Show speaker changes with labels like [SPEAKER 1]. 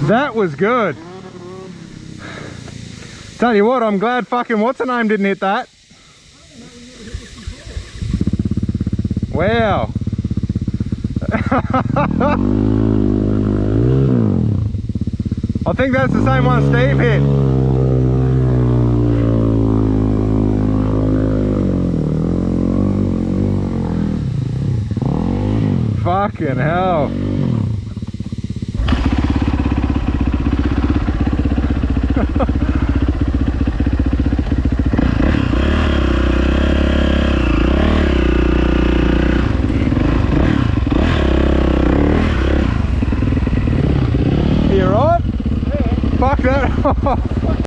[SPEAKER 1] That was good. Tell you what, I'm glad fucking what's her name didn't hit that. Wow. I think that's the same one Steve hit. Fucking hell. You right? Yeah. Fuck that.